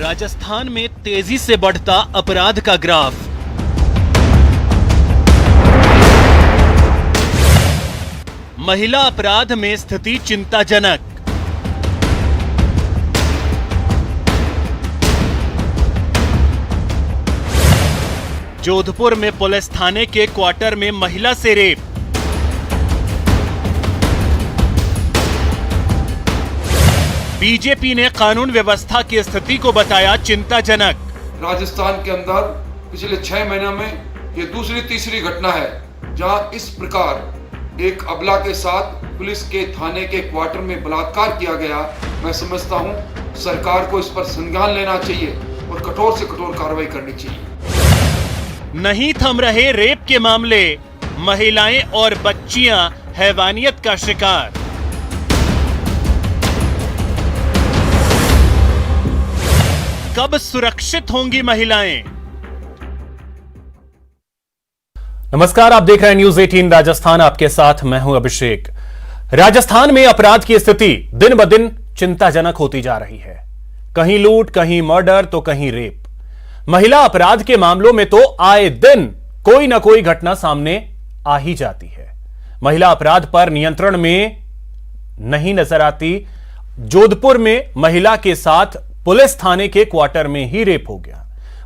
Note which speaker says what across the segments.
Speaker 1: राजस्थान में तेजी से बढ़ता अपराध का ग्राफ। महिला अपराध में स्थिति चिंताजनक। जोधपुर में पुलिस थाने के क्वार्टर में महिला से रेप। बीजेपी ने कानून व्यवस्था की स्थिति को बताया चिंताजनक।
Speaker 2: राजस्थान के अंदर पिछले 6 महीनों में ये दूसरी तीसरी घटना है जहां इस प्रकार एक अबला के साथ पुलिस के थाने के क्वार्टर में बलात्कार किया गया। मैं समझता हूं सरकार को इस पर संज्ञान लेना चाहिए और कठोर से कठोर कार्रवाई करनी चाहिए।
Speaker 1: नहीं थम रहे रेप के मामले, महिलाएं और बच्चियां हैवानियत का शिकार। कब सुरक्षित होंगी महिलाएं? नमस्कार, आप देख रहे हैं न्यूज 18 राजस्थान। आपके साथ मैं हूं अभिषेक। राजस्थान में अपराध की स्थिति दिन ब दिन चिंताजनक होती जा रही है। कहीं लूट, कहीं मर्डर तो कहीं रेप। महिला अपराध के मामलों में तो आए दिन कोई ना कोई घटना सामने आ ही जाती है। महिला अपराध पर नियंत्रण में नहीं नजर आती। जोधपुर में महिला के साथ पुलिस थाने के क्वार्टर में ही रेप हो गया।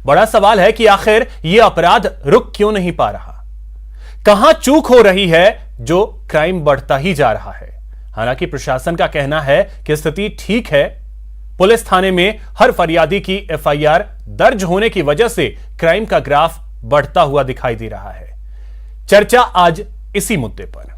Speaker 1: बड़ा सवाल है कि आखिर यह अपराध रुक क्यों नहीं पा रहा? कहां चूक हो रही है जो क्राइम बढ़ता ही जा रहा है? हालांकि प्रशासन का कहना है कि स्थिति ठीक है। पुलिस थाने में हर फरियादी की एफआईआर दर्ज होने की वजह से क्राइम का ग्राफ बढ़ता हुआ दिखाई दे रहा है। चर्चा आज इसी मुद्दे पर।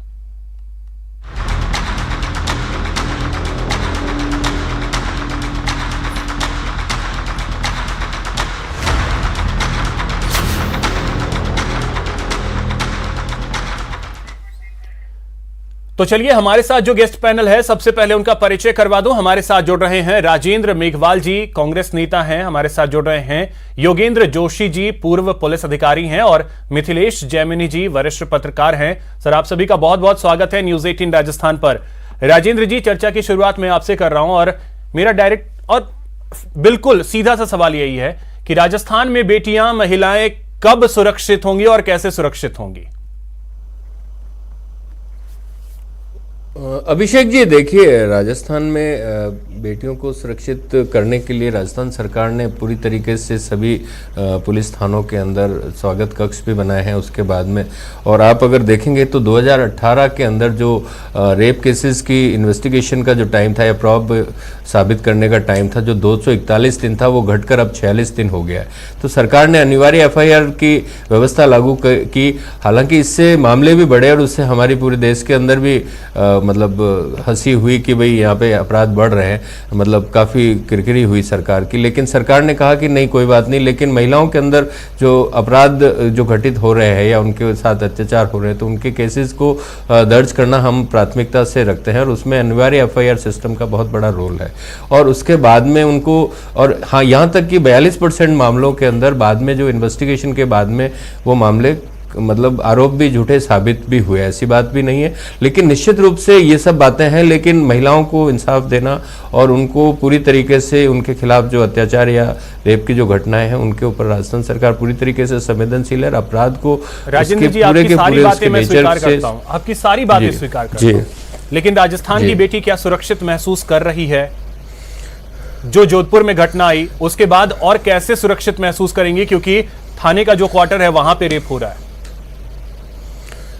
Speaker 1: तो चलिए, हमारे साथ जो गेस्ट पैनल है, सबसे पहले उनका परिचय करवा दूं। हमारे साथ जुड़ रहे हैं राजेंद्र मेघवाल जी, कांग्रेस नेता हैं। हमारे साथ जुड़ रहे हैं योगेंद्र जोशी जी, पूर्व पुलिस अधिकारी हैं, और मिथिलेश जैमिनी जी, वरिष्ठ पत्रकार हैं। सर, आप सभी का बहुत बहुत स्वागत है न्यूज 18 राजस्थान पर। राजेंद्र जी, चर्चा की शुरुआत मैं आपसे कर रहा हूं और मेरा डायरेक्ट और बिल्कुल सीधा सा सवाल यही है कि राजस्थान में बेटियां, महिलाएं कब सुरक्षित होंगी और कैसे सुरक्षित होंगी?
Speaker 3: अभिषेक जी, देखिए, राजस्थान में बेटियों को सुरक्षित करने के लिए राजस्थान सरकार ने पूरी तरीके से सभी पुलिस थानों के अंदर स्वागत कक्ष भी बनाए हैं उसके बाद में। और आप अगर देखेंगे तो 2018 के अंदर जो रेप केसेस की इन्वेस्टिगेशन का जो टाइम था या प्रॉब साबित करने का टाइम था, जो 241 दिन था, वो घटकर अब 46 दिन हो गया है। तो सरकार ने अनिवार्य एफआईआर की व्यवस्था लागू की। हालांकि इससे मामले भी बढ़े और उससे हमारी पूरे देश के अंदर भी मतलब हंसी हुई कि भाई यहाँ पे अपराध बढ़ रहे हैं, मतलब काफ़ी किरकिरी हुई सरकार की। लेकिन सरकार ने कहा कि नहीं, कोई बात नहीं, लेकिन महिलाओं के अंदर जो अपराध जो घटित हो रहे हैं या उनके साथ अत्याचार हो रहे हैं, तो उनके केसेस को दर्ज करना हम प्राथमिकता से रखते हैं और उसमें अनिवार्य एफआईआर सिस्टम का बहुत बड़ा रोल है। और उसके बाद में उनको, और हाँ, यहाँ तक कि 42% मामलों के अंदर बाद में जो इन्वेस्टिगेशन के बाद में वो मामले मतलब आरोप भी झूठे साबित भी हुए, ऐसी बात भी नहीं है। लेकिन निश्चित रूप से ये सब बातें हैं, लेकिन महिलाओं को इंसाफ देना और उनको पूरी तरीके से उनके खिलाफ जो अत्याचार या रेप की जो घटनाएं हैं उनके ऊपर राजस्थान सरकार पूरी तरीके से संवेदनशील है। अपराध को
Speaker 1: राजेंद्र जी, आपकी सारी बातें मैं स्वीकार करता हूं, आपकी सारी बातें स्वीकार करता हूं, लेकिन राजस्थान की बेटी क्या सुरक्षित महसूस कर रही है? जो जोधपुर में घटना आई उसके बाद और कैसे सुरक्षित महसूस करेंगी, क्योंकि थाने का जो क्वार्टर है वहां पे रेप हो रहा है?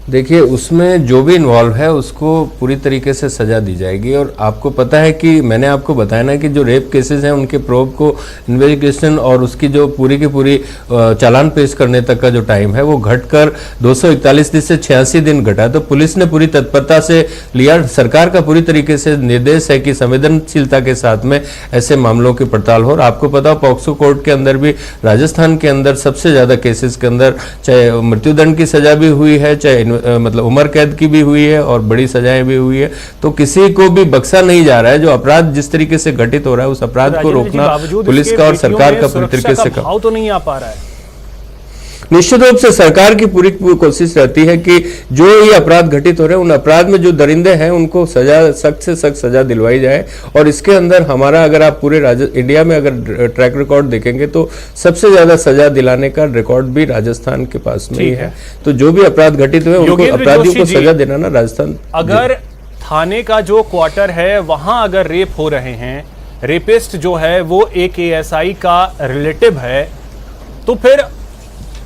Speaker 3: देखिए, उसमें जो भी इन्वॉल्व है उसको पूरी तरीके से सजा दी जाएगी। और आपको पता है कि मैंने आपको बताया ना कि जो रेप केसेस हैं उनके प्रोब को इन्वेस्टिगेशन और उसकी जो पूरी की पूरी चालान पेश करने तक का जो टाइम है वो घटकर 241 दिन से 86 दिन घटा। तो पुलिस ने पूरी तत्परता से लिया। सरकार का पूरी तरीके से निर्देश है कि संवेदनशीलता के साथ में ऐसे मामलों की पड़ताल हो। और आपको पता, पॉक्सो कोर्ट के अंदर भी राजस्थान के अंदर सबसे ज्यादा केसेस के अंदर चाहे मृत्युदंड की सजा भी हुई है, चाहे मतलब उम्र कैद की भी हुई है और बड़ी सजाएं भी हुई है। तो किसी को भी बख्शा नहीं जा रहा है। जो अपराध जिस तरीके से घटित हो रहा है उस अपराध को रोकना पुलिस का और सरकार का पूरी तरीके से
Speaker 1: भाव तो नहीं आ पा रहा है।
Speaker 3: निश्चित रूप से सरकार की पूरी कोशिश रहती है कि जो ये अपराध घटित हो रहे हैं उन अपराध में जो दरिंदे हैं उनको सजा, सख्त से सख्त सजा दिलवाई जाए। और इसके अंदर हमारा, अगर आप पूरे इंडिया में अगर ट्रैक रिकॉर्ड देखेंगे तो सबसे ज्यादा सजा दिलाने का रिकॉर्ड भी राजस्थान के पास में ही है। तो जो भी अपराध घटित हुए उनको, अपराधियों को सजा देना ना राजस्थान।
Speaker 1: अगर थाने का जो क्वार्टर है वहां अगर रेप हो रहे हैं, रेपिस्ट जो है वो एक एएसआई का रिलेटिव है, तो फिर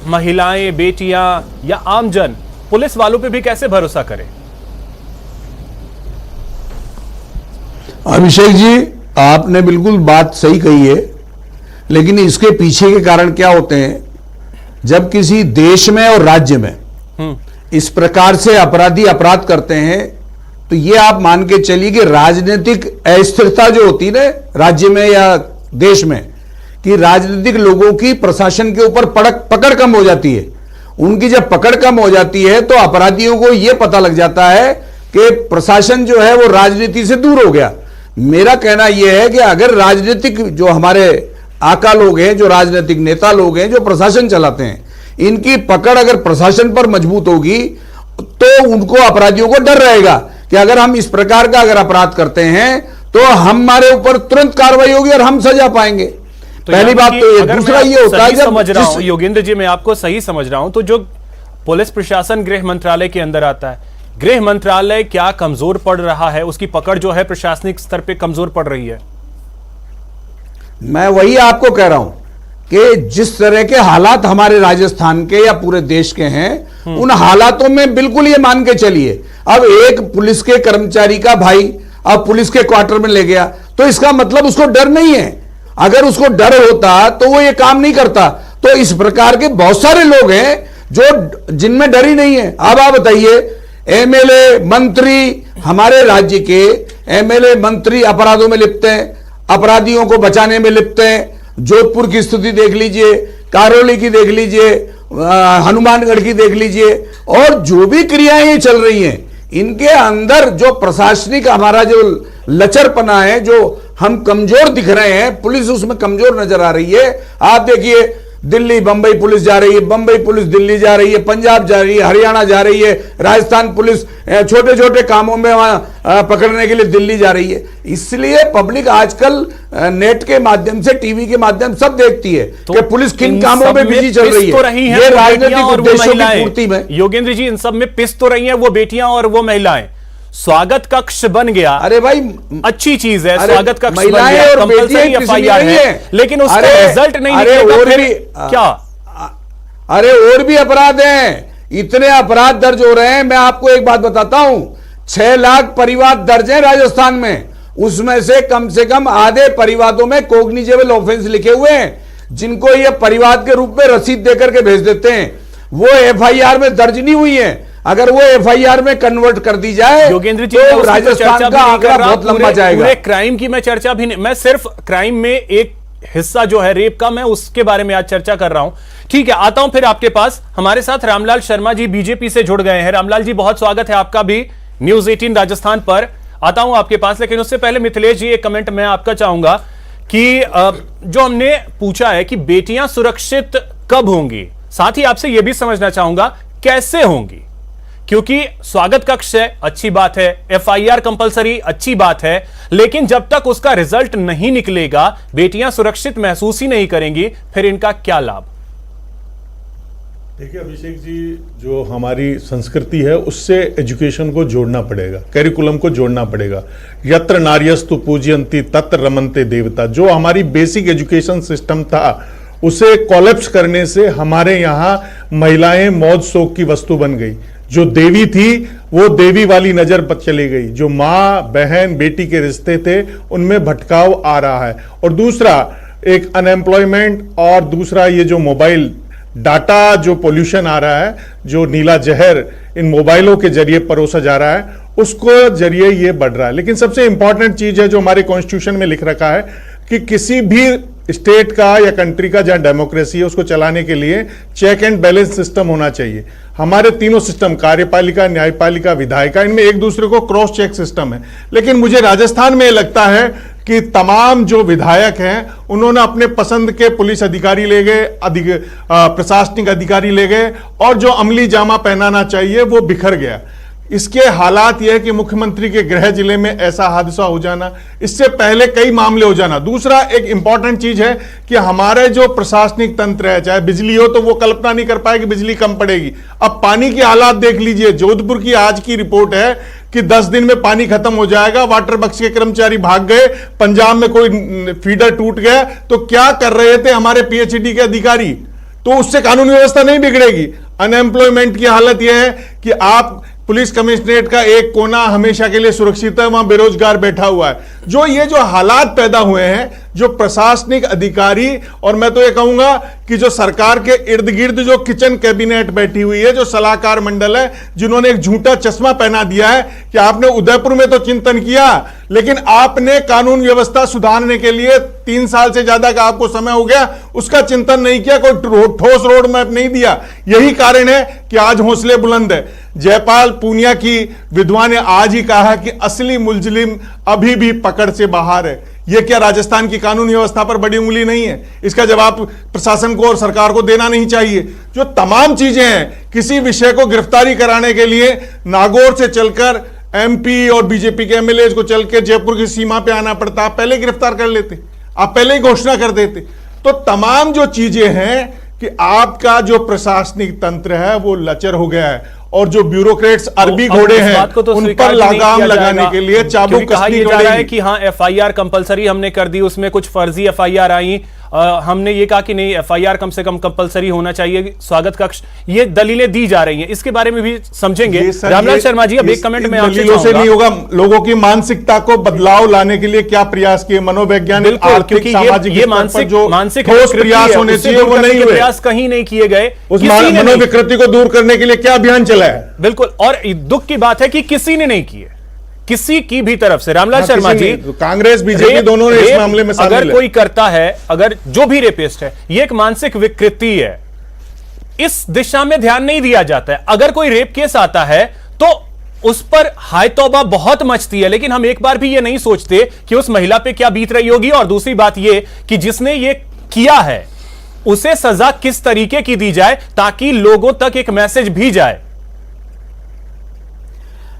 Speaker 1: महिलाएं, बेटियां या आमजन पुलिस वालों पे भी कैसे भरोसा करें?
Speaker 4: अभिषेक जी, आपने बिल्कुल बात सही कही है, लेकिन इसके पीछे के कारण क्या होते हैं? जब किसी देश में और राज्य में इस प्रकार से अपराधी अपराध करते हैं तो ये आप मान के चलिए कि राजनीतिक अस्थिरता जो होती है ना राज्य में या देश में, कि राजनीतिक लोगों की प्रशासन के ऊपर पकड़ कम हो जाती है। उनकी जब पकड़ कम हो जाती है तो अपराधियों को यह पता लग जाता है कि प्रशासन जो है वो राजनीति से दूर हो गया। मेरा कहना यह है कि अगर राजनीतिक जो हमारे आका लोग हैं, जो राजनीतिक नेता लोग हैं, जो प्रशासन चलाते हैं, इनकी पकड़ अगर प्रशासन पर मजबूत होगी तो उनको, अपराधियों को डर रहेगा कि अगर हम इस प्रकार का अगर अपराध करते हैं तो हमारे ऊपर तुरंत कार्रवाई होगी और हम सजा पाएंगे। तो पहली बात तो ये। दूसरा ये होता है,
Speaker 1: समझ रहा हूं योगेंद्र जी, मैं आपको सही समझ रहा हूं, तो जो पुलिस प्रशासन गृह मंत्रालय के अंदर आता है, गृह मंत्रालय क्या कमजोर पड़ रहा है? उसकी पकड़ जो है प्रशासनिक स्तर पे कमजोर पड़ रही है।
Speaker 4: मैं वही आपको कह रहा हूं कि जिस तरह के हालात हमारे राजस्थान के या पूरे देश के हैं, उन हालातों में बिल्कुल ये मान के चलिए, अब एक पुलिस के कर्मचारी का भाई अब पुलिस के क्वार्टर में ले गया तो इसका मतलब उसको डर नहीं है। अगर उसको डर होता तो वो ये काम नहीं करता। तो इस प्रकार के बहुत सारे लोग हैं जो जिनमें डर ही नहीं है। अब आप बताइए, एमएलए मंत्री, हमारे राज्य के एमएलए मंत्री अपराधों में लिप्त हैं, अपराधियों को बचाने में लिप्त हैं। जोधपुर की स्थिति देख लीजिए, करौली की देख लीजिए, हनुमानगढ़ की देख लीजिए, और जो भी क्रियाएं ये चल रही हैं, इनके अंदर जो प्रशासनिक हमारा जो लचरपना है, जो हम कमजोर दिख रहे हैं, पुलिस उसमें कमजोर नजर आ रही है। आप देखिए, दिल्ली बंबई पुलिस जा रही है, बंबई पुलिस दिल्ली जा रही है, पंजाब जा रही है, हरियाणा जा रही है, राजस्थान पुलिस छोटे छोटे कामों में वहां पकड़ने के लिए दिल्ली जा रही है। इसलिए पब्लिक आजकल नेट के माध्यम से, टीवी के माध्यम सब देखती है तो कि पुलिस किन कामों में बिजी चल रही है। ये राजनीतिक उद्देश्यों की पूर्ति में।
Speaker 1: योगेंद्र जी, इन सब में पिस तो रही है वो बेटियां और वो महिलाएं। स्वागत कक्ष बन गया,
Speaker 4: अरे भाई
Speaker 1: अच्छी चीज है, स्वागत कक्ष बन
Speaker 4: महिलाएं
Speaker 1: गया,
Speaker 4: और
Speaker 1: कंपल्सरी एफआईआर है, लेकिन उसका रिजल्ट नहीं निकलेगा
Speaker 4: और
Speaker 1: फिर
Speaker 4: भी
Speaker 1: क्या?
Speaker 4: अरे और भी अपराध हैं, इतने अपराध दर्ज हो रहे हैं। मैं आपको एक बात बताता हूं, 6 लाख परिवाद दर्ज हैं राजस्थान में, उसमें से कम आधे परिवादों में कॉग्निजेबल ऑफेंस लिखे हुए हैं, जिनको ये परिवाद के रूप में रसीद देकर के भेज देते हैं। वो एफआईआर में दर्ज नहीं हुई है। अगर वो एफआईआर में कन्वर्ट कर दी जाए
Speaker 1: योगेंद्र जी,
Speaker 4: तो राजस्थान का आंकड़ा बहुत लंबा जाएगा।
Speaker 1: पूरे क्राइम की मैं चर्चा भी नहीं, मैं सिर्फ क्राइम में एक हिस्सा जो है रेप का, मैं उसके बारे में आज चर्चा कर रहा हूं। ठीक है, आता हूं फिर आपके पास। हमारे साथ रामलाल शर्मा जी बीजेपी से जुड़ गए हैं। रामलाल जी, बहुत स्वागत है आपका भी न्यूज 18 राजस्थान पर। आता हूं आपके पास, लेकिन उससे पहले मिथिलेश जी, एक कमेंट मैं आपका चाहूंगा कि जो हमने पूछा है कि बेटियां सुरक्षित कब होंगी, साथ ही आपसे यह भी समझना चाहूंगा कैसे होंगी, क्योंकि स्वागत कक्ष है, अच्छी बात है, एफआईआर कंपलसरी, अच्छी बात है, लेकिन जब तक उसका रिजल्ट नहीं निकलेगा, बेटियां सुरक्षित महसूस ही नहीं करेंगी, फिर इनका क्या लाभ?
Speaker 5: देखिए अभिषेक जी, जो हमारी संस्कृति है उससे एजुकेशन को जोड़ना पड़ेगा, करिकुलम को जोड़ना पड़ेगा। यत्र नार्यस्तु पूजयन्ति तत्र रमन्ते देवता, जो हमारी बेसिक एजुकेशन सिस्टम था उसे कोलैप्स करने से हमारे यहाँ महिलाएं मौज शौक की वस्तु बन गई। जो देवी थी वो देवी वाली नजर पर चली गई। जो माँ बहन बेटी के रिश्ते थे उनमें भटकाव आ रहा है। और दूसरा एक अनएम्प्लॉयमेंट, और दूसरा ये जो मोबाइल डाटा जो पोल्यूशन आ रहा है, जो नीला जहर इन मोबाइलों के जरिए परोसा जा रहा है, उसको जरिए ये बढ़ रहा है। लेकिन सबसे इंपॉर्टेंट चीज है जो हमारे कॉन्स्टिट्यूशन में लिख रखा है कि किसी भी स्टेट का या कंट्री का जहां डेमोक्रेसी है उसको चलाने के लिए चेक एंड बैलेंस सिस्टम होना चाहिए। हमारे तीनों सिस्टम, कार्यपालिका, न्यायपालिका, विधायिका, इनमें एक दूसरे को क्रॉस चेक सिस्टम है। लेकिन मुझे राजस्थान में लगता है कि तमाम जो विधायक हैं उन्होंने अपने पसंद के पुलिस अधिकारी ले गए, प्रशासनिक अधिकारी ले गए, और जो अमली जामा पहनाना चाहिए वो बिखर गया। इसके हालात यह है कि मुख्यमंत्री के गृह जिले में ऐसा हादसा हो जाना, इससे पहले कई मामले हो जाना। दूसरा एक इंपॉर्टेंट चीज है कि हमारे जो प्रशासनिक तंत्र है, चाहे बिजली हो तो वो कल्पना नहीं कर पाए कि बिजली कम पड़ेगी। अब पानी की हालात देख लीजिए, जोधपुर की आज की रिपोर्ट है कि 10 दिन में पानी खत्म हो जाएगा, वाटर वर्क्स के कर्मचारी भाग गए, पंजाब में कोई फीडर टूट गया, तो क्या कर रहे थे हमारे पीएचईडी के अधिकारी? तो उससे कानून व्यवस्था नहीं बिगड़ेगी। अनएम्प्लॉयमेंट की हालत यह है कि आप पुलिस कमिश्नरेट का एक कोना हमेशा के लिए सुरक्षित है, वहां बेरोजगार बैठा हुआ है। जो ये जो हालात पैदा हुए हैं, जो प्रशासनिक अधिकारी, और मैं तो ये कहूंगा कि जो सरकार के इर्द गिर्द जो किचन कैबिनेट बैठी हुई है, जो सलाहकार मंडल है, जिन्होंने एक झूठा चश्मा पहना दिया है कि आपने उदयपुर में तो चिंतन किया, लेकिन आपने कानून व्यवस्था सुधारने के लिए 3 साल से ज्यादा का आपको समय हो गया, उसका चिंतन नहीं किया, कोई ठोस रोड मैप नहीं दिया। यही कारण है कि आज हौसले बुलंद है। जयपाल पूनिया की विधवा ने आज ही कहा कि असली मुलजिम अभी भी पकड़ से बाहर है। यह क्या राजस्थान की कानून व्यवस्था पर बड़ी उंगली नहीं है? इसका जवाब प्रशासन को और सरकार को देना नहीं चाहिए। जो तमाम चीजें हैं, किसी विषय को गिरफ्तारी कराने के लिए नागौर से चलकर एमपी और बीजेपी के एमएलए को चल के जयपुर की सीमा पे आना पड़ता। आप पहले गिरफ्तार कर लेते, आप पहले ही घोषणा कर देते। तो तमाम जो चीजें हैं कि आपका जो प्रशासनिक तंत्र है वो लचर हो गया है, और जो ब्यूरोक्रेट्स अरबी घोड़े हैं उन पर लगाम लगाने के लिए चाबुक कसनी
Speaker 1: जा रहा है कि हाँ एफआईआर कंपलसरी हमने कर दी, उसमें कुछ फर्जी एफआईआर आई, हमने ये कहा कि नहीं एफआईआर कम से कम कंपलसरी होना चाहिए, स्वागत कक्ष, ये दलीलें दी जा रही हैं। इसके बारे में भी समझेंगे रामलाल शर्मा जी। अब एक कमेंट में आपसे
Speaker 5: से नहीं होगा। लोगों की मानसिकता को बदलाव लाने के लिए क्या प्रयास किए, मनोवैज्ञानिक, आर्थिक, सामाजिक,
Speaker 1: ये मानसिक
Speaker 5: प्रयास होने चाहिए, वो नहीं हुए।
Speaker 1: प्रयास कहीं नहीं किए गए।
Speaker 5: उस मनोविकृति को दूर करने के लिए क्या अभियान चला है?
Speaker 1: बिल्कुल, और दुख की बात है कि किसी ने नहीं किए, किसी की भी तरफ से। रामलाल शर्मा जी,
Speaker 5: कांग्रेस बीजेपी दोनों ने इस मामले में शामिल है।
Speaker 1: अगर कोई करता है, अगर जो भी रेपिस्ट है, ये एक मानसिक विकृति है, इस दिशा में ध्यान नहीं दिया जाता है। अगर कोई रेप केस आता है तो उस पर हाय तौबा बहुत मचती है, लेकिन हम एक बार भी ये नहीं सोचते कि उस महिला पे क्या बीत रही होगी। और दूसरी बात ये कि जिसने ये किया है उसे सजा किस तरीके की दी जाए ताकि लोगों तक एक मैसेज भी जाए।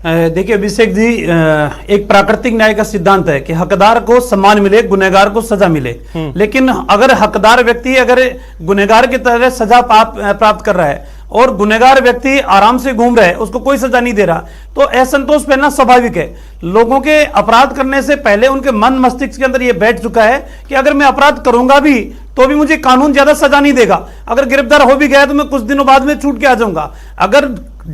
Speaker 6: देखिए अभिषेक जी, एक प्राकृतिक न्याय का सिद्धांत है कि हकदार को सम्मान मिले, गुनहगार को सजा मिले। लेकिन अगर हकदार व्यक्ति अगर गुनहगार की तरह सजा प्राप्त कर रहा है और गुनहगार व्यक्ति आराम से घूम रहा है, उसको कोई सजा नहीं दे रहा, तो असंतोष फैलना स्वाभाविक है। लोगों के अपराध करने से पहले उनके मन मस्तिष्क के अंदर यह बैठ चुका है कि अगर मैं अपराध करूंगा भी तो भी मुझे कानून ज्यादा सजा नहीं देगा, अगर गिरफ्तार हो भी गया तो मैं कुछ दिनों बाद में छूट के आ जाऊंगा। अगर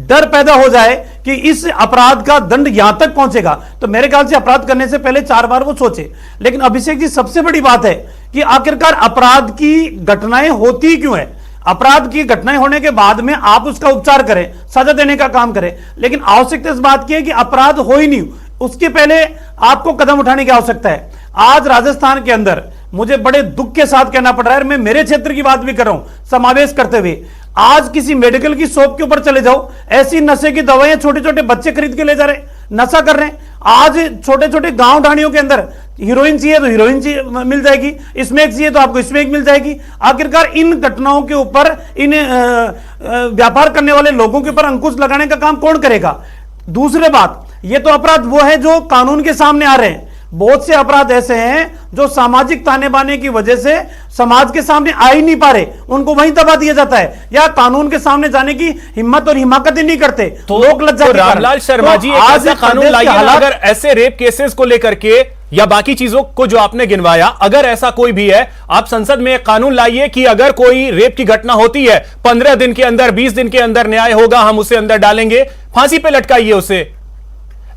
Speaker 6: डर पैदा हो जाए कि इस अपराध का दंड यहां तक पहुंचेगा, तो मेरे ख्याल से अपराध करने से पहले 4 बार वो सोचे। लेकिन अभिषेक जी, सबसे बड़ी बात है कि आखिरकार अपराध की घटनाएं होती क्यों है? अपराध की घटनाएं होने के बाद में आप उसका उपचार करें, सजा देने का काम करें, लेकिन आवश्यकता इस बात की है कि अपराध हो ही नहीं, उसके पहले आपको कदम उठाने की आवश्यकता है। आज राजस्थान के अंदर मुझे बड़े दुख के साथ कहना पड़ रहा है, मैं मेरे क्षेत्र की बात भी कर रहा हूं समावेश करते हुए, आज किसी मेडिकल की शॉप के ऊपर चले जाओ, ऐसी नशे की दवाइयां छोटे छोटे बच्चे खरीद के ले जा रहे, नशा कर रहे हैं। आज छोटे छोटे गांव ढाणियों के अंदर हीरोइन चाहिए तो हीरोइन मिल जाएगी, स्मैक चाहिए तो आपको स्मैक मिल जाएगी। आखिरकार इन घटनाओं के ऊपर, इन व्यापार करने वाले लोगों के ऊपर अंकुश लगाने का काम कौन करेगा? दूसरी बात, ये तो अपराध वो है जो कानून के सामने आ रहे हैं, बहुत से अपराध ऐसे हैं जो सामाजिक ताने बाने की वजह से समाज के सामने आ ही नहीं पा रहे, उनको वहीं दबा दिया जाता है या कानून के सामने जाने की हिम्मत और हिमाकत ही नहीं करते,
Speaker 1: तो
Speaker 6: लोक लज्जा।
Speaker 1: तो रामलाल शर्मा जी, एक ऐसा कानून लाइए अगर ऐसे रेप केसेस को लेकर के या बाकी चीजों को जो आपने गिनवाया, अगर ऐसा कोई भी है, आप संसद में एक कानून लाइए कि अगर कोई रेप की घटना होती है 15 दिन के अंदर, 20 दिन के अंदर न्याय होगा, हम उसे अंदर डालेंगे, फांसी पे लटकाइए उसे।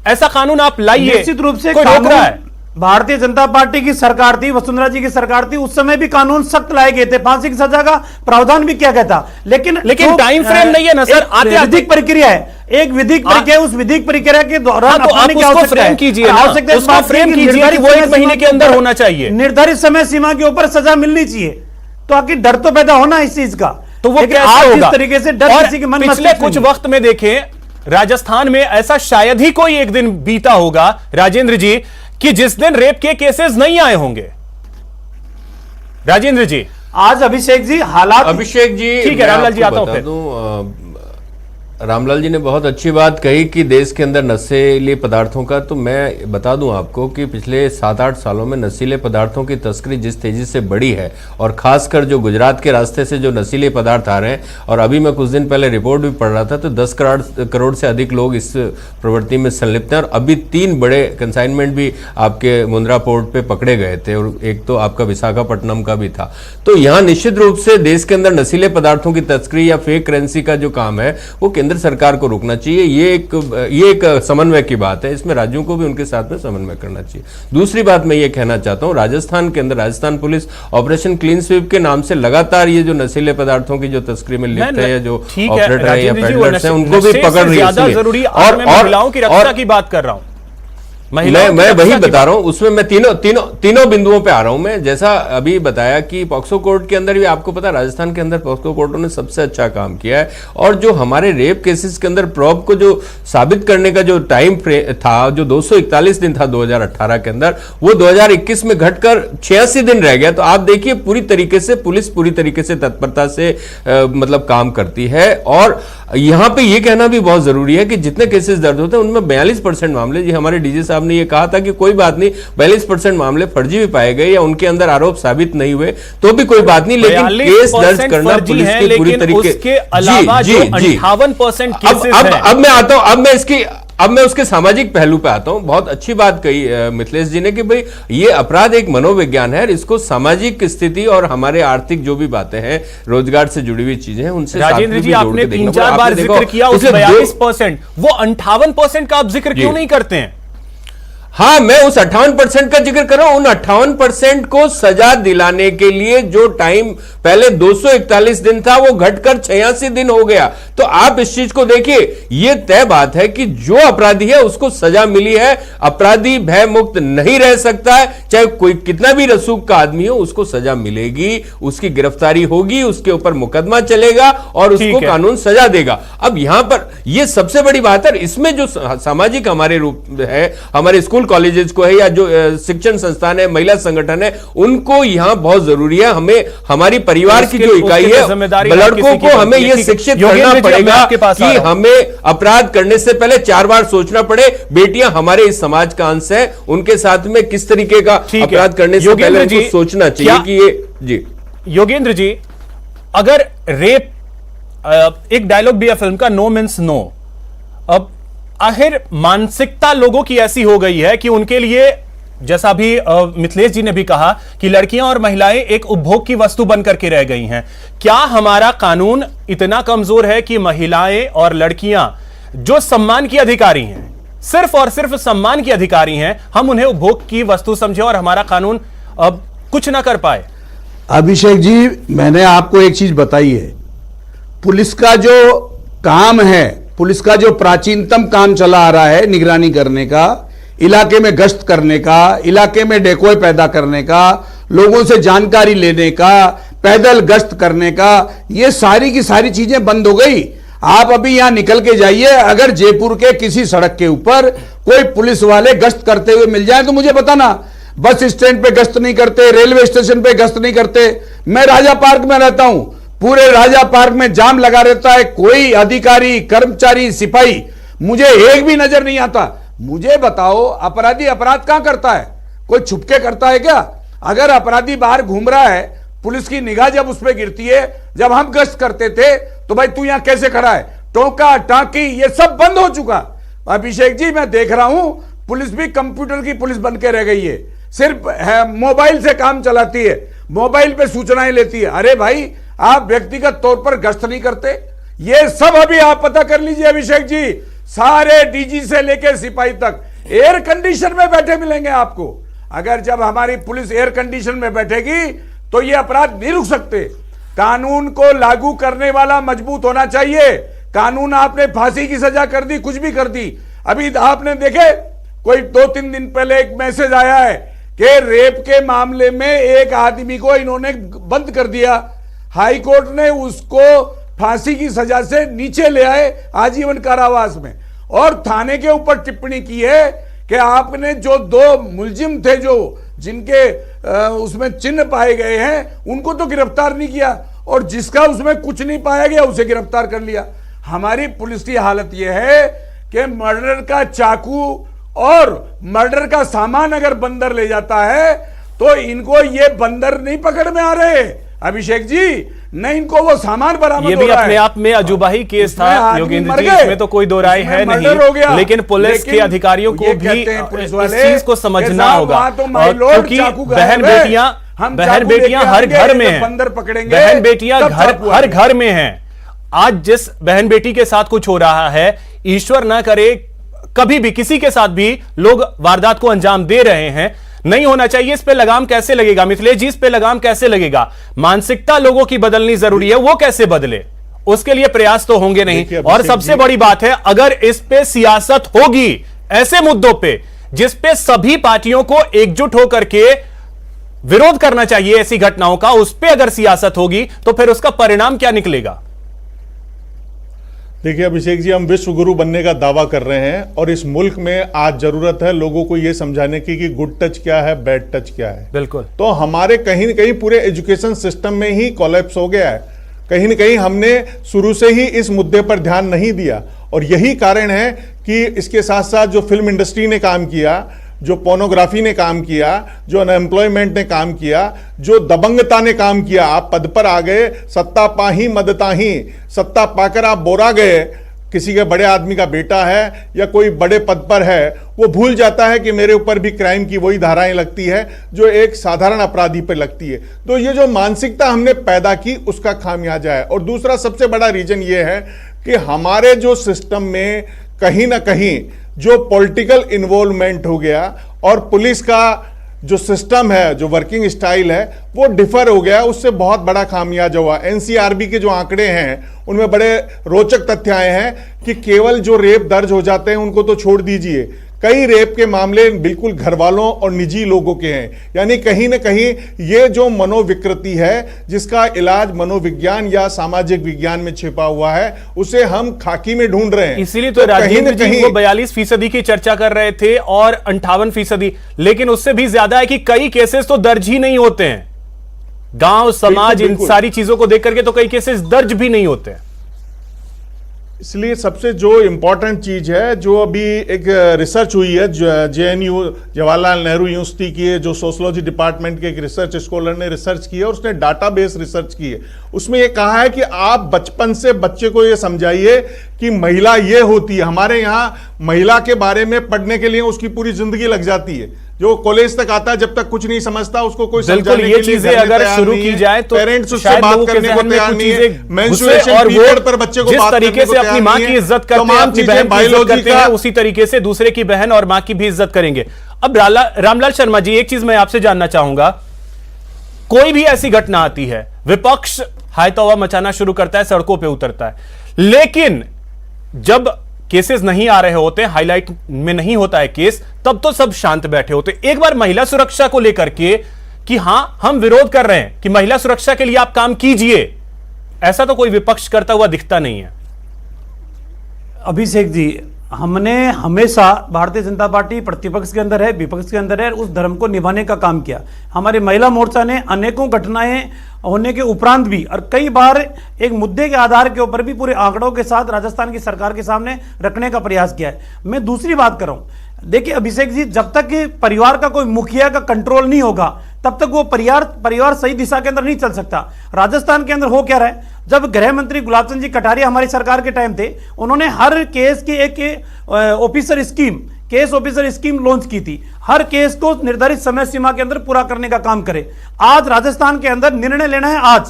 Speaker 1: ऐसा कानून आप लाइए।
Speaker 6: निश्चित रूप से
Speaker 1: कोई रोक रहा है?
Speaker 6: भारतीय जनता पार्टी की सरकार थी, वसुंधरा जी की सरकार थी, उस समय भी कानून सख्त लाए गए थे, फांसी की सजा का प्रावधान भी किया गया था। लेकिन
Speaker 1: टाइम फ्रेम नहीं है ना सर, आते
Speaker 6: विधिक प्रक्रिया है, एक विधिक प्रक्रिया, उस विधिक प्रक्रिया के दौरान
Speaker 1: अपनाने की आवश्यकता है। उसको फ्रेम कीजिए कि वो 1 महीने के अंदर होना चाहिए,
Speaker 6: निर्धारित समय सीमा के ऊपर सजा मिलनी चाहिए, तो आखिर डर तो पैदा होना इस चीज का।
Speaker 1: तो वो कैसे होगा?
Speaker 6: इस तरीके से डर किसी के मन में
Speaker 1: पिछले कुछ वक्त में देखें राजस्थान में ऐसा शायद ही कोई एक दिन बीता होगा राजेंद्र जी कि जिस दिन रेप के केसेस नहीं आए होंगे। राजेंद्र जी,
Speaker 6: आज अभिषेक जी हालात
Speaker 3: अभिषेक जी,
Speaker 1: ठीक है, रामलाल जी आता हूं
Speaker 3: बता
Speaker 1: फिर।
Speaker 3: दूं, रामलाल जी ने बहुत अच्छी बात कही कि देश के अंदर नशीले पदार्थों का, तो मैं बता दूं आपको कि पिछले 7-8 सालों में नशीले पदार्थों की तस्करी जिस तेजी से बढ़ी है, और खासकर जो गुजरात के रास्ते से जो नशीले पदार्थ आ रहे हैं, और अभी मैं कुछ दिन पहले रिपोर्ट भी पढ़ रहा था तो 10 करोड़ से अधिक लोग इस प्रवृत्ति में संलिप्त हैं, और अभी 3 बड़े कंसाइनमेंट भी आपके मुंद्रा पोर्ट पे पकड़े गए थे, और एक तो आपका विशाखापट्टनम का भी था। तो यहाँ निश्चित रूप से देश के अंदर नशीले पदार्थों की तस्करी या फेक करेंसी का जो काम है वो केंद्र सरकार को रोकना चाहिए। ये एक समन्वय की बात है, इसमें राज्यों को भी उनके साथ में समन्वय करना चाहिए। दूसरी बात मैं ये कहना चाहता हूं, राजस्थान के अंदर Rajasthan police operation clean sweep के नाम से लगातार ये जो नशीले पदार्थों की जो तस्करी में लिप्त है, या जो ऑपरेटर है या पेडलर्स हैं, उनको भी पकड़ रही है।
Speaker 1: जरूरी और महिलाओं की रक्षा की बात कर रहा हूं,
Speaker 3: मैं वही बता रहा हूं, उसमें मैं तीनों बिंदुओं पे आ रहा हूं। मैं जैसा अभी बताया कि पॉक्सो कोर्ट के अंदर भी आपको पता, राजस्थान के अंदर पॉक्सो कोर्टों ने सबसे अच्छा काम किया है, और जो हमारे रेप केसेस के अंदर प्रॉब को जो साबित करने का जो टाइम था, जो 241 दिन था 2018 के अंदर, वो 2021 में घटकर 86 दिन रह गया। तो आप देखिए पूरी तरीके से पुलिस पूरी तरीके से तत्परता से मतलब काम करती है। और यहां पे ये कहना भी बहुत जरूरी है कि जितने केसेस दर्ज होते हैं उनमें 42% मामले, जी हमारे डीजी साहब ने ये कहा था कि कोई बात नहीं 42% मामले फर्जी भी पाए गए या उनके अंदर आरोप साबित नहीं हुए तो भी कोई बात नहीं, लेकिन केस दर्ज करना पुलिस के पूरी तरीके।
Speaker 1: उसके अलावा जो 58% केसेस हैं।
Speaker 3: अब मैं आता हूं, अब मैं उसके सामाजिक पहलू पे आता हूं। बहुत अच्छी बात कही मिथिलेश जी ने कि भाई ये अपराध एक मनोविज्ञान है, इसको सामाजिक स्थिति और हमारे आर्थिक जो भी बातें हैं, रोजगार से जुड़ी हुई चीजें हैं, उनसे
Speaker 1: राजेंद्र जी आपने 3-4 बार जिक्र किया उस 42%, वो 58% का आप जिक्र क्यों नहीं करते हैं?
Speaker 3: हाँ, मैं उस 58% का जिक्र कर रहा हूं। उन 58% को सजा दिलाने के लिए जो टाइम पहले 241 दिन था वो घटकर 86 दिन हो गया। तो आप इस चीज को देखिए, ये तय बात है कि जो अपराधी है उसको सजा मिली है। अपराधी भय मुक्त नहीं रह सकता है, चाहे कोई कितना भी रसूख का आदमी हो, उसको सजा मिलेगी, उसकी गिरफ्तारी होगी, उसके ऊपर मुकदमा चलेगा और उसको कानून सजा देगा। अब यहां पर यह सबसे बड़ी बात है, इसमें जो सामाजिक हमारे रूप है, हमारे स्कूल कॉलेजेस को है या जो शिक्षण संस्थान है, महिला संगठन है, उनको यहां बहुत जरूरी है। हमें हमारी परिवार की जो इकाई है, लड़कों को हमें यह शिक्षित करना पड़ेगा कि हमें अपराध करने से पहले 4 बार सोचना पड़े। बेटियां हमारे इस समाज का अंश है, उनके साथ में किस तरीके का अपराध करने से पहले उनको सोचना चाहिए कि ये। जी
Speaker 1: योगेंद्र जी, अगर रेप, एक डायलॉग भी है फिल्म का, नो मीन्स नो। अब आखिर मानसिकता लोगों की ऐसी हो गई है कि उनके लिए, जैसा भी मिथिलेश जी ने भी कहा, कि लड़कियां और महिलाएं एक उपभोग की वस्तु बनकर के रह गई हैं। क्या हमारा कानून इतना कमजोर है कि महिलाएं और लड़कियां जो सम्मान की अधिकारी हैं, सिर्फ और सिर्फ सम्मान की अधिकारी हैं, हम उन्हें उपभोग की वस्तु समझे और हमारा कानून अब कुछ ना कर पाए?
Speaker 4: अभिषेक जी, मैंने आपको एक चीज बताई है, पुलिस का जो काम है, पुलिस का जो प्राचीनतम काम चला आ रहा है, निगरानी करने का, इलाके में गश्त करने का, इलाके में डेकोय पैदा करने का, लोगों से जानकारी लेने का, पैदल गश्त करने का, ये सारी की सारी चीजें बंद हो गई। आप अभी यहां निकल के जाइए, अगर जयपुर के किसी सड़क के ऊपर कोई पुलिस वाले गश्त करते हुए मिल जाए तो मुझे बताना। बस स्टैंड पे गश्त नहीं करते, रेलवे स्टेशन पे गश्त नहीं करते। मैं राजा पार्क में रहता हूं, पूरे राजा पार्क में जाम लगा रहता है, कोई अधिकारी, कर्मचारी, सिपाही मुझे एक भी नजर नहीं आता। मुझे बताओ, अपराधी अपराध कहां करता है? कोई छुपके करता है क्या? अगर अपराधी बाहर घूम रहा है, पुलिस की निगाह जब उस पर गिरती है, जब हम गश्त करते थे तो भाई तू यहां कैसे खड़ा है? टोका टाकी ये सब बंद हो चुका। अभिषेक जी, मैं देख रहा हूं पुलिस भी कंप्यूटर की पुलिस बन के रह गई है, सिर्फ मोबाइल से काम चलाती है, मोबाइल पे सूचनाएं लेती है। अरे भाई, आप व्यक्तिगत तौर पर गश्त नहीं करते? ये सब अभी आप पता कर लीजिए अभिषेक जी, सारे डीजी से लेकर सिपाही तक एयर कंडीशन में बैठे मिलेंगे आपको। अगर जब हमारी पुलिस एयर कंडीशन में बैठेगी तो ये अपराध नहीं रुक सकते। कानून को लागू करने वाला मजबूत होना चाहिए। कानून आपने फांसी की सजा कर दी, कुछ भी कर दी। अभी आपने देखे, कोई 2-3 दिन पहले एक मैसेज आया है कि रेप के मामले में एक आदमी को इन्होंने बंद कर दिया, हाई कोर्ट ने उसको फांसी की सजा से नीचे ले आए, आजीवन कारावास में। और थाने के ऊपर टिप्पणी की है कि आपने जो 2 मुलजिम थे जो जिनके उसमें चिन्ह पाए गए हैं उनको तो गिरफ्तार नहीं किया, और जिसका उसमें कुछ नहीं पाया गया उसे गिरफ्तार कर लिया। हमारी पुलिस की हालत यह है कि मर्डर का चाकू और मर्डर का सामान अगर बंदर ले जाता है तो इनको ये बंदर नहीं पकड़ में आ रहे अभिषेक जी, नहीं इनको वो सामान बरामद
Speaker 1: ये भी अपने आप में अजूबाही केस था योगेंद्र जी, इसमें तो कोई दो राय है नहीं, लेकिन पुलिस के अधिकारियों को भी इस चीज को समझना होगा, क्योंकि बहन बेटियां हर घर में हैं,
Speaker 4: बंदर पकड़ेंगे,
Speaker 1: बहन बेटियां हर घर में हैं। आज जिस बहन बेटी के साथ कुछ हो रहा है, ईश्वर ना करे कभी भी किसी के साथ भी लोग वारदात को अंजाम दे रहे हैं, नहीं होना चाहिए। इस पे लगाम कैसे लगेगा मिथिलेश जी, इस पे लगाम कैसे लगेगा? मानसिकता लोगों की बदलनी जरूरी है, वो कैसे बदले उसके लिए प्रयास तो होंगे नहीं। और सबसे बड़ी बात है, अगर इस पे सियासत होगी, ऐसे मुद्दों पे जिस पे सभी पार्टियों को एकजुट होकर के विरोध करना चाहिए ऐसी घटनाओं का, उस पे अगर सियासत होगी तो फिर उसका परिणाम क्या निकलेगा?
Speaker 5: देखिए अभिषेक जी, हम विश्व गुरु बनने का दावा कर रहे हैं और इस मुल्क में आज जरूरत है लोगों को यह समझाने की कि गुड टच क्या है, बैड टच क्या है।
Speaker 1: बिल्कुल।
Speaker 5: तो हमारे कहीं न कहीं पूरे एजुकेशन सिस्टम में ही कोलैप्स हो गया है। कहीं न कहीं हमने शुरू से ही इस मुद्दे पर ध्यान नहीं दिया, और यही कारण है कि इसके साथ साथ जो फिल्म इंडस्ट्री ने काम किया, जो पोर्नोग्राफी ने काम किया, जो अनएम्प्लॉयमेंट ने काम किया, जो दबंगता ने काम किया, आप पद पर आ गए, सत्ता पाही मदताही, सत्ता पाकर आप बोरा गए। किसी के बड़े आदमी का बेटा है या कोई बड़े पद पर है, वो भूल जाता है कि मेरे ऊपर भी क्राइम की वही धाराएं लगती है जो एक साधारण अपराधी पर लगती है। तो ये जो मानसिकता हमने पैदा की उसका खामियाजा है। और दूसरा सबसे बड़ा रीजन ये है कि हमारे जो सिस्टम में कहीं ना कहीं जो पॉलिटिकल इन्वॉल्वमेंट हो गया और पुलिस का जो सिस्टम है, जो वर्किंग स्टाइल है, वो डिफर हो गया, उससे बहुत बड़ा खामियाजा हुआ। एनसीआरबी के जो आंकड़े हैं उनमें बड़े रोचक तथ्य आए हैं कि केवल जो रेप दर्ज हो जाते हैं उनको तो छोड़ दीजिए, कई रेप के मामले बिल्कुल घर वालों और निजी लोगों के हैं। यानी कहीं ना कहीं ये जो मनोविकृति है जिसका इलाज मनोविज्ञान या सामाजिक विज्ञान में छिपा हुआ है, उसे हम खाकी में ढूंढ रहे हैं।
Speaker 1: इसीलिए तो राजेंद्र जी वो 42% की चर्चा कर रहे थे और 58%, लेकिन उससे भी ज्यादा है कि कई केसेस तो दर्ज ही नहीं होते हैं। गांव समाज इन सारी चीजों को देख करके तो कई केसेस दर्ज भी नहीं होते हैं।
Speaker 5: इसलिए सबसे जो इंपॉर्टेंट चीज है, जो अभी एक रिसर्च हुई है जेएनयू जवाहरलाल नेहरू यूनिवर्सिटी की, जो सोशियोलॉजी डिपार्टमेंट के एक रिसर्च स्कॉलर ने रिसर्च की है और उसने डाटाबेस रिसर्च की है। उसमें ये कहा है कि आप बचपन से बच्चे को ये समझाइए कि महिला ये होती है। हमारे यहाँ महिला के बारे में पढ़ने के लिए उसकी पूरी जिंदगी लग जाती है। जो कॉलेज तक आता है जब तक कुछ नहीं समझता उसको कोई समझाने के लिए
Speaker 1: चीजें अगर शुरू की जाए तो
Speaker 5: पेरेंट्स उससे बात करने को तैयार नहीं है। मेंस्ट्रुएशन पीरियड पर बच्चे को बात करने को
Speaker 1: से अपनी मां की इज्जत करते हैं, अपनी बहन की इज्जत करते हैं, उसी तरीके से दूसरे की बहन और मां की भी इज्जत करेंगे। अब रामलाल शर्मा जी, एक चीज मैं आपसे जानना चाहूंगा, कोई भी ऐसी घटना आती है, विपक्ष हाय तौबा मचाना शुरू करता है, सड़कों पर उतरता है, लेकिन जब केसेस नहीं आ रहे होते, हाईलाइट में नहीं होता है केस, तब तो सब शांत बैठे होते। एक बार महिला सुरक्षा को लेकर के कि हां हम विरोध कर रहे हैं कि महिला सुरक्षा के लिए आप काम कीजिए, ऐसा तो कोई विपक्ष करता हुआ दिखता नहीं है।
Speaker 6: अभिषेक जी, हमने हमेशा भारतीय जनता पार्टी प्रतिपक्ष के अंदर है, विपक्ष के अंदर है, उस धर्म को निभाने का काम किया। हमारे महिला मोर्चा ने अनेकों घटनाएं होने के उपरांत भी और कई बार एक मुद्दे के आधार के ऊपर भी पूरे आंकड़ों के साथ राजस्थान की सरकार के सामने रखने का प्रयास किया है। मैं दूसरी बात कर रहा हूं, देखिए अभिषेक जी, जब तक कि परिवार का कोई मुखिया का कंट्रोल नहीं होगा तब तक वो परिवार सही दिशा के अंदर नहीं चल सकता। राजस्थान के अंदर हो क्या रहा है, जब गृह मंत्री गुलाब चंद जी कटारिया हमारी सरकार के टाइम थे, उन्होंने हर केस की एक officer scheme, case officer scheme launch की थी। हर केस को निर्धारित समय सीमा के अंदर पूरा करने का काम करे। आज राजस्थान के अंदर निर्णय लेना है,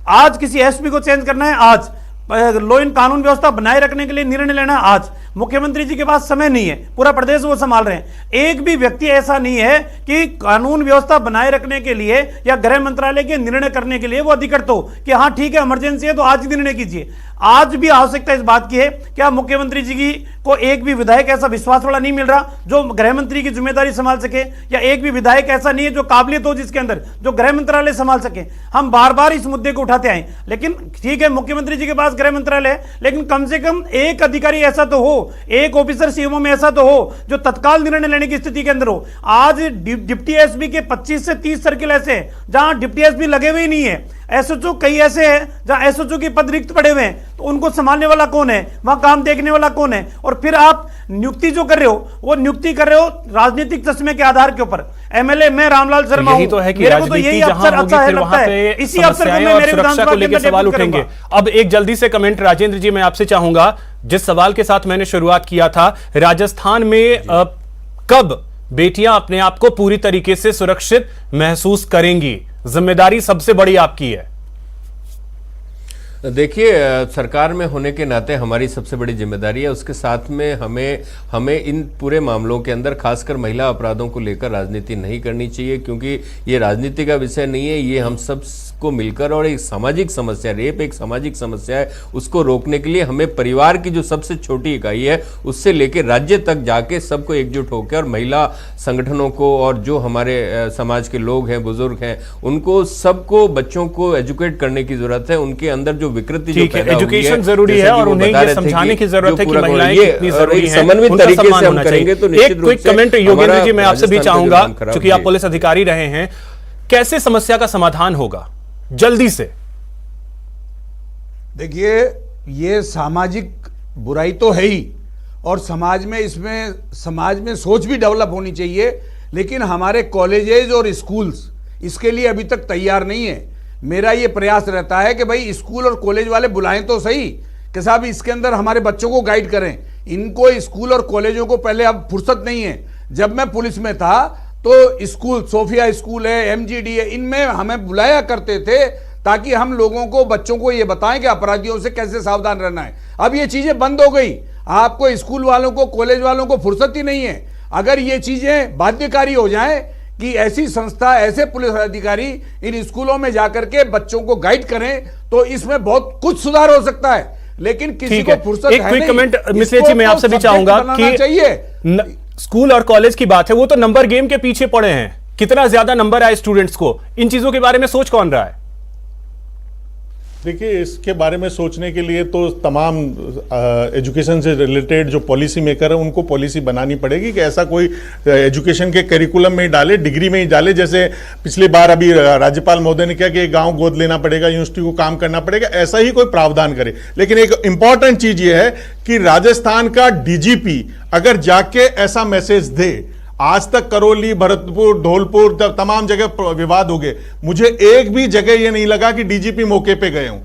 Speaker 6: आज किसी एसपी को चेंज करना है, आज लॉ एंड कानून व्यवस्था बनाए रखने के लिए निर्णय लेना है, आज मुख्यमंत्री जी के पास समय नहीं है, पूरा प्रदेश वो संभाल रहे हैं। एक भी व्यक्ति ऐसा नहीं है कि कानून व्यवस्था बनाए रखने के लिए या गृह मंत्रालय के निर्णय करने के लिए वो अधिकृत हो कि हाँ ठीक है इमरजेंसी है तो आज ही निर्णय कीजिए। आज भी आवश्यकता इस बात की है, क्या मुख्यमंत्री जी की को एक भी विधायक ऐसा विश्वास वाला नहीं मिल रहा जो गृह मंत्री की जिम्मेदारी संभाल सके, या एक भी विधायक ऐसा नहीं है जो काबिलियत हो जिसके अंदर जो गृह मंत्रालय संभाल सके। हम बार बार इस मुद्दे को उठाते आए, लेकिन ठीक है मुख्यमंत्री जी के पास गृह मंत्रालय है, लेकिन कम से कम एक अधिकारी ऐसा तो हो, एक ऑफिसर सीएमओ में ऐसा तो हो जो तत्काल निर्णय लेने की स्थिति के अंदर हो। आज डिप्टी एसपी के 25 से 30 सर्किल ऐसे हैं जहां डिप्टी एसपी लगे हुए ही नहीं है। एसएचओ कई ऐसे हैं जहां एसएचओ के पद रिक्त पड़े हुए हैं, तो उनको संभालने वाला कौन है, वहां काम देखने वाला कौन है? और फिर आप नियुक्ति जो कर रहे हो वो नियुक्ति कर रहे हो राजनीतिक चश्मे के आधार के ऊपर। एमएलए मैं रामलाल शर्मा
Speaker 1: यही तो है कि राजनीति जहां होगी फिर वहां पे
Speaker 6: इसी अवसर को मैं मेरे
Speaker 1: सुरक्षा को लेकर सवाल उठेंगे। अब एक जल्दी से कमेंट राजेंद्र जी मैं आपसे चाहूंगा, जिस सवाल के साथ मैंने शुरुआत किया था, राजस्थान में कब बेटियां अपने आप को पूरी तरीके से सुरक्षित महसूस करेंगी? जिम्मेदारी सबसे बड़ी आपकी है।
Speaker 3: देखिए, सरकार में होने के नाते हमारी सबसे बड़ी जिम्मेदारी है, उसके साथ में हमें इन पूरे मामलों के अंदर खासकर महिला अपराधों को लेकर राजनीति नहीं करनी चाहिए, क्योंकि ये राजनीति का विषय नहीं है। ये हम सब को मिलकर, और एक सामाजिक समस्या, रेप एक सामाजिक समस्या है, उसको रोकने के लिए हमें परिवार की जो सबसे छोटी इकाई है उससे लेकर राज्य तक जाके सबको एकजुट होकर, और महिला संगठनों को और जो हमारे समाज के लोग हैं, बुजुर्ग हैं, उनको सबको, बच्चों को एजुकेट करने की जरूरत है। उनके अंदर जो विकृति जो पैदा हुई है,
Speaker 1: एजुकेशन जरूरी है और उन्हें ये समझाने की जरूरत है कि महिलाएं कितनी जरूरी हैं,
Speaker 3: समन्वित
Speaker 1: उनका
Speaker 3: तरीके
Speaker 1: सम्मान
Speaker 3: से हम
Speaker 1: होना
Speaker 3: करेंगे
Speaker 1: चाहिए।
Speaker 3: तो निश्चित
Speaker 1: एक
Speaker 3: रूप
Speaker 1: क्विक
Speaker 3: से
Speaker 1: कमेंट योगेंद्र जी मैं आपसे भी
Speaker 3: राजस्थान का
Speaker 1: चाहूंगा,
Speaker 3: नाम खराब
Speaker 1: क्योंकि आप पुलिस अधिकारी रहे हैं, कैसे समस्या का समाधान होगा जल्दी से?
Speaker 4: देखिए, ये सामाजिक बुराई तो है ही, और समाज में सोच भी डेवलप होनी चाहिए, लेकिन हमारे कॉलेजेस और स्कूल्स इसके लिए अभी तक तैयार नहीं है। मेरा ये प्रयास रहता है कि भाई स्कूल और कॉलेज वाले बुलाएं तो सही कि साहब इसके अंदर हमारे बच्चों को गाइड करें। इनको स्कूल और कॉलेजों को पहले अब फुर्सत नहीं है। जब मैं पुलिस में था तो स्कूल, सोफिया स्कूल है, एमजीडी है, इनमें हमें बुलाया करते थे ताकि हम लोगों को, बच्चों को ये बताएं कि अपराधियों से कैसे सावधान रहना है। अब ये चीजें बंद हो गई। आपको स्कूल वालों को, कॉलेज वालों को फुर्सत ही नहीं है। अगर ये चीजें बाध्यकारी हो जाएं कि ऐसी संस्था, ऐसे पुलिस अधिकारी इन स्कूलों में जाकर के बच्चों को गाइड करें, तो इसमें बहुत कुछ सुधार हो सकता है। लेकिन किसी को फुर्सत है नहीं।
Speaker 1: एक क्विक कमेंट मिश्रा जी मैं आपसे भी चाहूंगा कि स्कूल और कॉलेज की बात है, वो तो नंबर गेम के पीछे पड़े हैं। कितना ज्यादा नंबर आए स्टूडेंट्स को, इन चीजों के बारे में सोच कौन रहा है?
Speaker 5: देखिए, इसके बारे में सोचने के लिए तो तमाम एजुकेशन से रिलेटेड जो पॉलिसी मेकर है उनको पॉलिसी बनानी पड़ेगी कि ऐसा कोई एजुकेशन के करिकुलम में ही डाले, डिग्री में ही डाले। जैसे पिछली बार अभी राज्यपाल महोदय ने कहा कि गांव गोद लेना पड़ेगा, यूनिवर्सिटी को काम करना पड़ेगा, ऐसा ही कोई प्रावधान करे। लेकिन एक इंपॉर्टेंट चीज ये है कि राजस्थान का डीजीपी अगर जाके ऐसा मैसेज दे, आज तक करौली, भरतपुर, धौलपुर, तमाम जगह विवाद हो गए, मुझे एक भी जगह यह नहीं लगा कि डीजीपी मौके पे गए हों।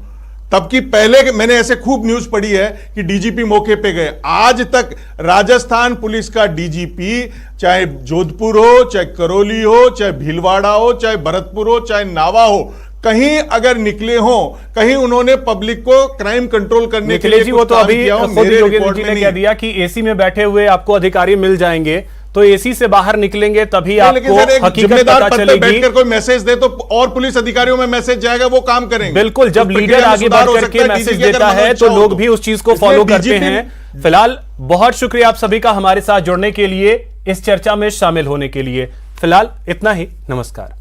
Speaker 5: तब की पहले मैंने ऐसे खूब न्यूज पढ़ी है कि डीजीपी मौके पे गए। आज तक राजस्थान पुलिस का डीजीपी, चाहे जोधपुर हो, चाहे करौली हो, चाहे भीलवाड़ा हो, चाहे भरतपुर हो, चाहे नावा हो, कहीं अगर निकले हो, कहीं उन्होंने पब्लिक को क्राइम कंट्रोल करने के लिए
Speaker 1: जी, वो तो अभी खुद योगेंद्र जी ने कह दिया कि एसी में बैठे हुए आपको अधिकारी मिल जाएंगे, तो एसी से बाहर निकलेंगे तभी आपको हकीकत पता चलेगी।
Speaker 5: बैठकर कोई मैसेज दे तो और पुलिस अधिकारियों में मैसेज जाएगा, वो काम करेंगे।
Speaker 1: बिल्कुल, जब लीडर आगे बढ़ करके मैसेज देता है तो लोग भी उस चीज को फॉलो करते हैं। फिलहाल बहुत शुक्रिया आप सभी का हमारे साथ जुड़ने के लिए, इस चर्चा में शामिल होने के लिए। फिलहाल इतना ही, नमस्कार।